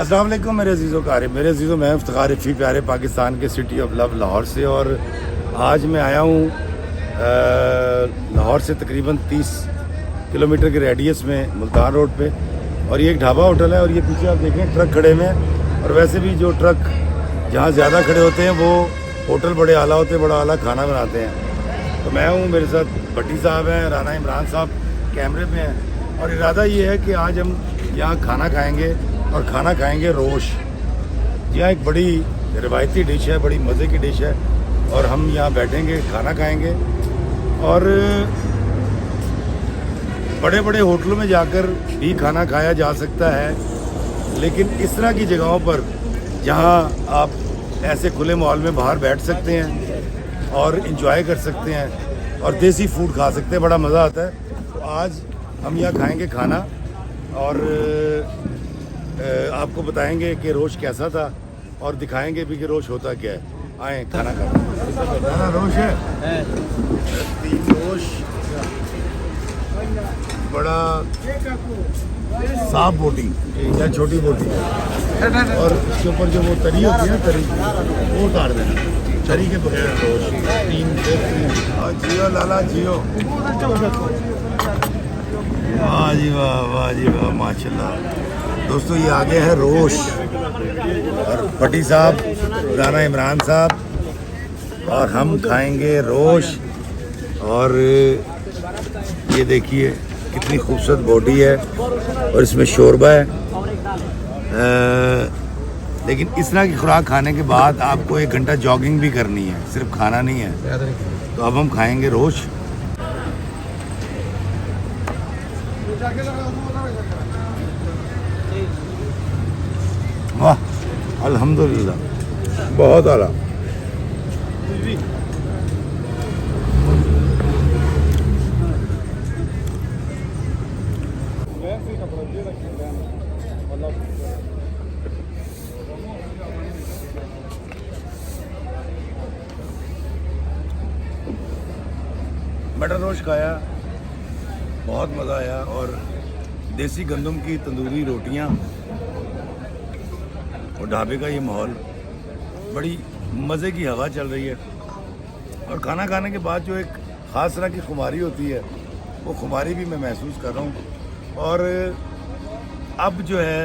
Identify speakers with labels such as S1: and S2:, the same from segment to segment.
S1: अस्सलाम वालेकुम मेरे अजीज़ों कारब, मेरे अजीज़ों, मैं इफ्तिखार रफ़ी प्यारे पाकिस्तान के सिटी ऑफ लव लाहौर से। और आज मैं आया हूँ लाहौर से तकरीबन 30 किलोमीटर के रेडियस में मुल्तान रोड पे। और ये एक ढाबा होटल है और ये पीछे आप देखें ट्रक खड़े हुए हैं। और वैसे भी जो ट्रक जहाँ ज़्यादा खड़े होते हैं वो होटल बड़े आला होते हैं, बड़ा आला खाना बनाते हैं। तो मैं हूँ, मेरे साथ भट्टी साहब हैं, राना इमरान साहब कैमरे पे हैं। और इरादा ये है कि आज हम यहाँ खाना खाएँगे और खाना खाएंगे रोश। यहाँ एक बड़ी रिवायती डिश है, बड़ी मज़े की डिश है। और हम यहाँ बैठेंगे, खाना खाएंगे। और बड़े बड़े होटलों में जाकर भी खाना खाया जा सकता है, लेकिन इस तरह की जगहों पर जहाँ आप ऐसे खुले माहौल में बाहर बैठ सकते हैं और इंजॉय कर सकते हैं और देसी फूड खा सकते हैं, बड़ा मज़ा आता है। तो आज हम यहाँ खाएंगे खाना और आपको बताएंगे कि रोश कैसा था और दिखाएंगे भी कि रोश होता क्या है। आए खाना खाना। रोश है 3 रोश, बड़ा साफ बोटी या छोटी बोटी, और इसके ऊपर जो वो तरी होती है ना, तरी वो उतार देना। तरी के बगैर रोश 3 जियो लाला जियो। वाह जी वाह, वाह जी वाह, माशाल्लाह। दोस्तों ये आगे है रोश और भट्टी साहब, राना इमरान साहब, और हम खाएंगे रोश। और ये देखिए कितनी खूबसूरत बॉडी है और इसमें शोरबा है। लेकिन इस तरह की खुराक खाने के बाद आपको 1 घंटा जॉगिंग भी करनी है, सिर्फ खाना नहीं है। तो अब हम खाएंगे रोश। वाह अल्हम्दुलिल्लाह, बहुत आला। मटर रोश खाया, बहुत मज़ा आया। और देसी गंदम की तंदूरी रोटियां और ढाबे का ये माहौल, बड़ी मज़े की हवा चल रही है। और खाना खाने के बाद जो एक ख़ास तरह की खुमारी होती है, वो खुमारी भी मैं महसूस कर रहा हूँ। और अब जो है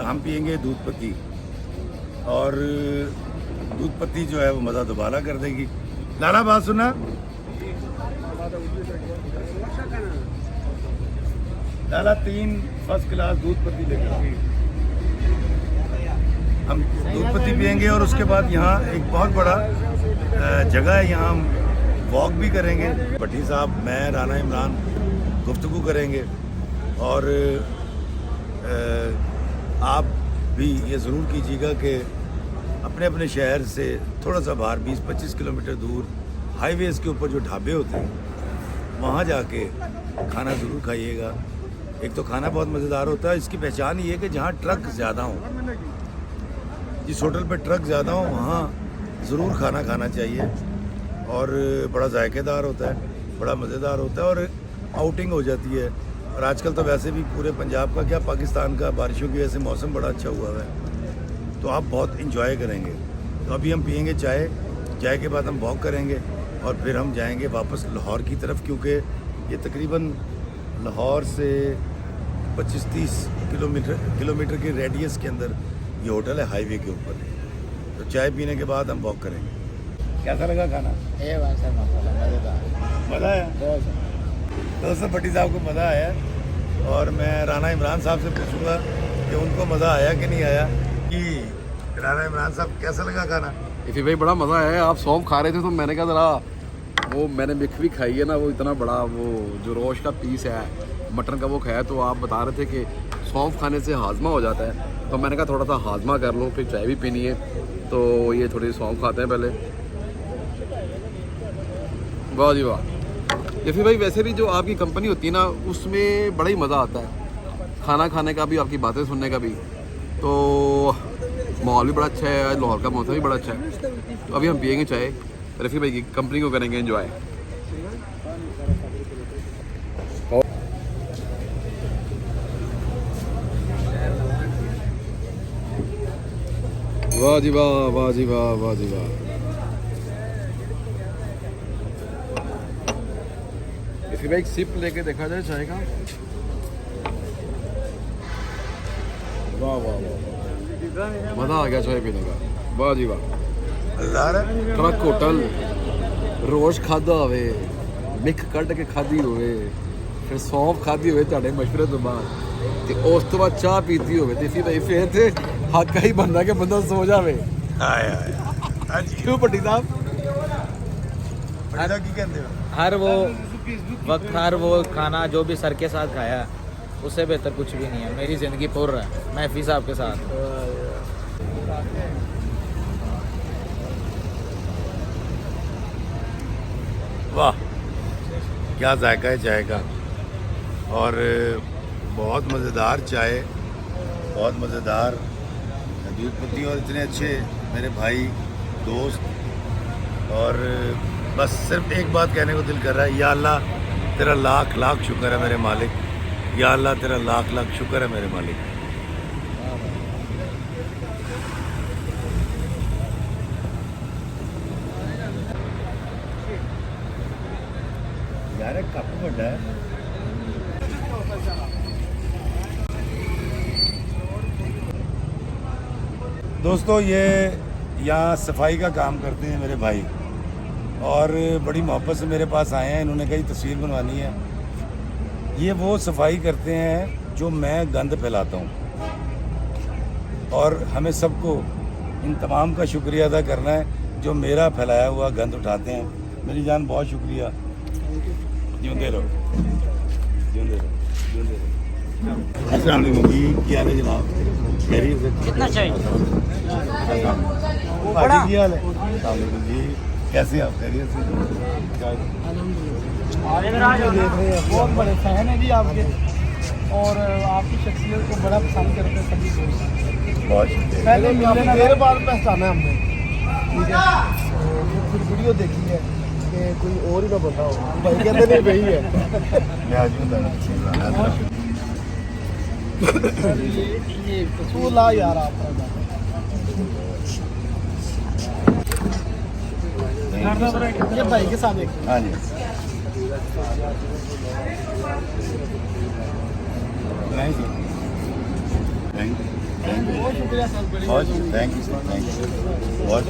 S1: हम पियेंगे दूध पत्ती, और दूध पत्ती जो है वो मज़ा दोबारा कर देगी। लाला बात सुना, लाला 3 फर्स्ट क्लास दूध पत्ती लेकर हम दूध पत्ती पियेंगे। और उसके बाद यहाँ एक बहुत बड़ा जगह है, यहाँ हम वॉक भी करेंगे। भट्टी साहब, मैं, राना इमरान गुफ्तगू करेंगे। और आप भी ये ज़रूर कीजिएगा कि अपने अपने शहर से थोड़ा सा बाहर 20-25 किलोमीटर दूर हाईवेज़ के ऊपर जो ढाबे होते हैं वहाँ जाके खाना ज़रूर खाइएगा। एक तो खाना बहुत मज़ेदार होता है, इसकी पहचान ये है कि जहाँ ट्रक ज़्यादा हों, जिस होटल पे ट्रक ज़्यादा हो वहाँ ज़रूर खाना खाना चाहिए। और बड़ा जायकेदार होता है, बड़ा मज़ेदार होता है और आउटिंग हो जाती है। और आजकल तो वैसे भी पूरे पंजाब का क्या पाकिस्तान का बारिशों की वजह से मौसम बड़ा अच्छा हुआ है, तो आप बहुत इंजॉय करेंगे। तो अभी हम पियेंगे चाय, चाय के बाद हम वॉक करेंगे और फिर हम जाएंगे वापस लाहौर की तरफ, क्योंकि ये तकरीबन लाहौर से 25-30 किलोमीटर के रेडियस के अंदर ये होटल है, हाईवे के ऊपर। तो चाय पीने के बाद हम वॉक करेंगे। कैसा लगा खाना? मज़ा आया दोस्तों, भट्टी साहब को मज़ा आया। और मैं राना इमरान साहब से पूछूंगा कि उनको मज़ा आया कि नहीं आया। कि राना इमरान साहब, कैसा लगा खाना?
S2: इसी भाई बड़ा मज़ा आया। आप सौंफ खा रहे थे तो मैंने कहा ज़रा वो मैंने मिक्स भी खाई है ना, वो इतना बड़ा वो जो रोश का पीस है मटन का वो खाया, तो आप बता रहे थे कि सौंफ खाने से हाजमा हो जाता है। तो मैंने कहा थोड़ा सा हाजमा कर लूँ, फिर चाय भी पीनी है, तो ये थोड़ी सौंफ खाते हैं पहले। वाह जी वाह। या फिर भाई वैसे भी जो आपकी कंपनी होती है ना, उसमें बड़ा ही मज़ा आता है खाना खाने का भी, आपकी बातें सुनने का भी। तो माहौल भी बड़ा अच्छा है, लाहौर का मौसम भी बड़ा अच्छा है। तो अभी हम पियेंगे चाय, रफ़ी भाई की कंपनी को करेंगे एंजॉय। वाह जी वाह, वाह जी वाह, वाह जी वाह। इसके बाद एक सिप लेके देखा जाए चाय का। वाह वाह वाह, मजा आ गया चाय पीने का। वाह जी वाह। ट्रक होटल रोज खादा होवे, मिक कढ़ के खादी होवे, फिर सौंफ खादी होवे ਤੁਹਾਡੇ ਮਸ਼ਵਰੇ ਤੋਂ ਬਾਅਦ, ਤੇ ਉਸ ਤੋਂ ਬਾਅਦ ਚਾਹ ਪੀਤੀ ਹੋਵੇ, ਤੇ ਫਿਰ ਤੇ ਹੱਕ ਹੀ ਬੰਦਾ ਕਿ ਬੰਦਾ ਸੋ ਜਾਵੇ।
S1: हाय हाय हाँ जी
S2: क्यों पट्टी साहब?
S1: बड़ा की कहते हो
S3: हर वो वक्त हर वो खाना जो भी सर के साथ खाया उससे बेहतर कुछ भी नहीं है। मेरी ज़िंदगी पुर है महफी साहब के साथ।
S1: वाह क्या जायका है चाय का, और बहुत मज़ेदार चाय, बहुत मज़ेदार उद्योगपति और इतने अच्छे मेरे भाई दोस्त। और बस सिर्फ एक बात कहने को दिल कर रहा है, या अल्लाह तेरा लाख लाख शुक्र है मेरे मालिक, या अल्लाह तेरा लाख लाख शुक्र है मेरे मालिक। यार कप बड़ा है। दोस्तों ये यहाँ सफाई का काम करते हैं मेरे भाई, और बड़ी मोहब्बत से मेरे पास आए हैं। इन्होंने कही तस्वीर बनवानी है। ये वो सफाई करते हैं जो मैं गंद फैलाता हूँ, और हमें सबको इन तमाम का शुक्रिया अदा करना है जो मेरा फैलाया हुआ गंद उठाते हैं। मेरी जान बहुत शुक्रिया, जिंदे रहो, जिंदे रहो, जिंदे रहो। अस्सलाम वालेकुम जी, क्या हाल है जनाब? खैरियत से?
S3: कितना चाहिए?
S1: भाजी की हाल है? अस्सलाम वालेकुम जी, कैसे हैं आप? खैरियत से?
S4: देख रहे हैं, बहुत बड़े फैन हैं जी आपके, और आपकी शख्सियत को बड़ा पसंद करते हैं सभी लोग।
S1: बहुत शुक्रिया।
S4: पहले मिलने देर बाद पहचाना है हमने, ठीक है। फिर वीडियो देखी है कि कोई और ही ना बता हो, भाई कहते नहीं वही है।
S1: मैं आज बताना
S4: ये तो ला यार आपका ये भाई के साथ एक
S1: हाँ जी थैंक यू, थैंक यू,
S4: बहुत शुक्रिया सर, बड़ी
S1: बहुत thank you sir, thank you बहुत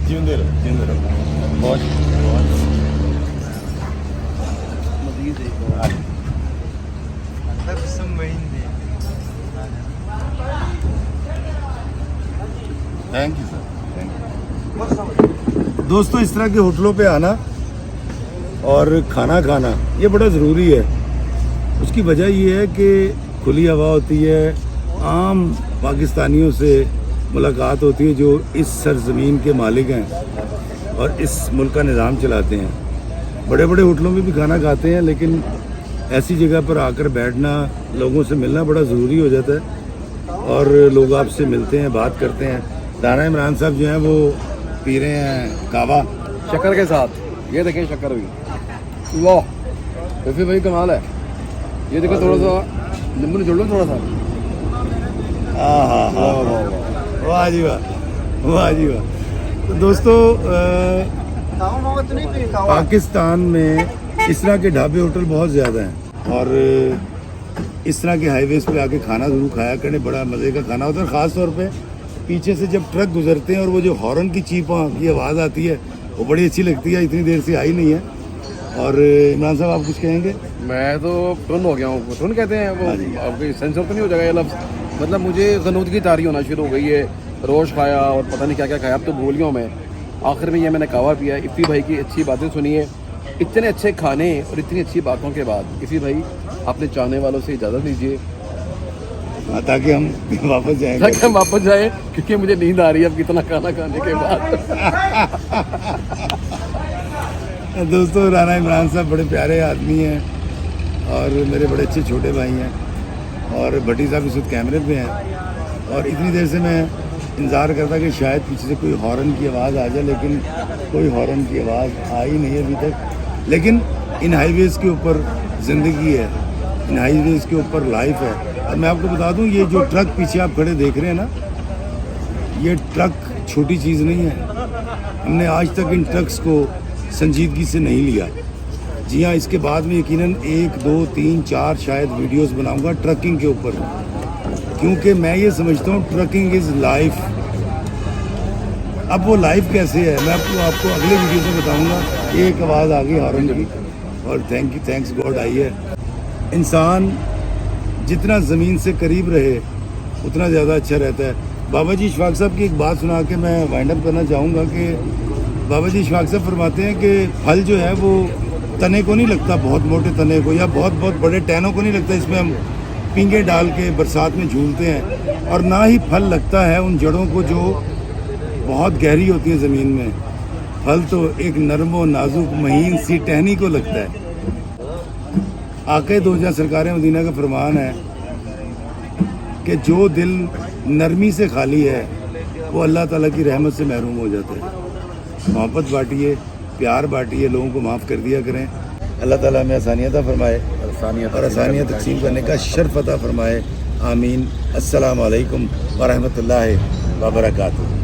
S1: जिंदे रहो, जिंदे रहो, बहुत thank you sir, thank you. दोस्तों इस तरह के होटलों पे आना और खाना खाना ये बड़ा ज़रूरी है। उसकी वजह ये है कि खुली हवा होती है, आम पाकिस्तानियों से मुलाकात होती है जो इस सरज़मीन के मालिक हैं और इस मुल्क का निज़ाम चलाते हैं। बड़े बड़े होटलों में भी खाना खाते हैं, लेकिन ऐसी जगह पर आकर बैठना, लोगों से मिलना बड़ा ज़रूरी हो जाता है, और लोग आपसे मिलते हैं, बात करते हैं। राना इमरान साहब जो हैं वो पी रहे हैं कावा
S2: शक्कर के साथ। ये देखें शक्कर भी, वाह वैसे भाई कमाल है। ये देखो थोड़ा सा नींबू निचोड़ लो थोड़ा सा।
S1: हाँ हाँ
S2: वाह
S1: हाँ,
S2: वाह वाह।
S1: वाह जी वाह, वाह जी वाह। तो दोस्तों पाकिस्तान में इस तरह के ढाबे होटल बहुत ज़्यादा हैं, और इस तरह के हाईवेज़ पे आके खाना ज़रूर खाया करने, बड़ा मज़े का खाना होता है। ख़ास तौर पे पीछे से जब ट्रक गुजरते हैं और वो जो हॉर्न की चीपा की आवाज़ आती है वो बड़ी अच्छी लगती है। इतनी देर से आई नहीं है। और इमरान साहब आप कुछ कहेंगे?
S2: मैं तो टुन हो गया हूँ। टुन कहते हैं वो,
S1: हाँ जी।
S2: आपके सेंसर तो नहीं हो जाएगा ये लफ्ज़? मतलब मुझे ज़नूदगी तारी होना शुरू हो गई है। रोज़ खाया और पता नहीं क्या क्या खाया, अब तो भूल गया हूँ मैं। आखिर में ये मैंने कावा पिया। इफ़ी भाई की अच्छी बातें सुनिए, इतने अच्छे खाने और इतनी अच्छी बातों के बाद इफ़ी भाई अपने चाहने वालों से इजाज़त लीजिए
S1: ताकि हम वापस जाएंगे,
S2: ताकि हम वापस जाए, क्योंकि मुझे नींद आ रही है अब कितना खाना खाने के बाद।
S1: दोस्तों राना इमरान साहब बड़े प्यारे आदमी हैं और मेरे बड़े अच्छे छोटे भाई हैं, और भट्टी साहब इस वक्त कैमरे पे हैं। और इतनी देर से मैं इंतज़ार करता कि शायद पीछे से कोई हॉर्न की आवाज़ आ जाए, लेकिन कोई हॉर्न की आवाज़ आई नहीं है अभी तक। लेकिन इन हाईवेज़ के ऊपर ज़िंदगी है, इन हाईवेज के ऊपर लाइफ है। और मैं आपको बता दूं, ये जो ट्रक पीछे आप खड़े देख रहे हैं ना, ये ट्रक छोटी चीज़ नहीं है। हमने आज तक इन ट्रक्स को संजीदगी से नहीं लिया। जी हाँ, इसके बाद में यकीनन 1, 2, 3, 4 शायद वीडियोस बनाऊंगा ट्रकिंग के ऊपर, क्योंकि मैं ये समझता हूँ ट्रकिंग इज़ लाइफ। अब वो लाइफ कैसे है मैं आपको अगले वीडियो में बताऊंगा। एक आवाज़ आ गई हॉर्न की, और थैंक्स गॉड आई है। इंसान जितना ज़मीन से करीब रहे उतना ज़्यादा अच्छा रहता है। बाबा जी इशफाक साहब की एक बात सुना के मैं वाइंड अप करना चाहूँगा कि बाबा जी इशफाक साहब फरमाते हैं कि फल जो है वो तने को नहीं लगता, बहुत मोटे तने को या बहुत बहुत बड़े टहनों को नहीं लगता, इसमें हम पींगे डाल के बरसात में झूलते हैं। और ना ही फल लगता है उन जड़ों को जो बहुत गहरी होती हैं ज़मीन में। फल तो एक नरम व नाजुक महीन सी टहनी को लगता है। आके दो जहाँ सरकार मदीना का फरमान है कि जो दिल नरमी से खाली है वो अल्लाह ताला की रहमत से महरूम हो जाता है। मोहब्बत बांटिए, प्यार बांटिए, लोगों को माफ़ कर दिया करें। अल्लाह ताला हमें आसानियत फरमाए और आसानियत तकसीम करने का शर्फ अता फरमाए। आमीन। अस्सलाम वालेकुम व रहमतुल्लाहि व बरकातुहू।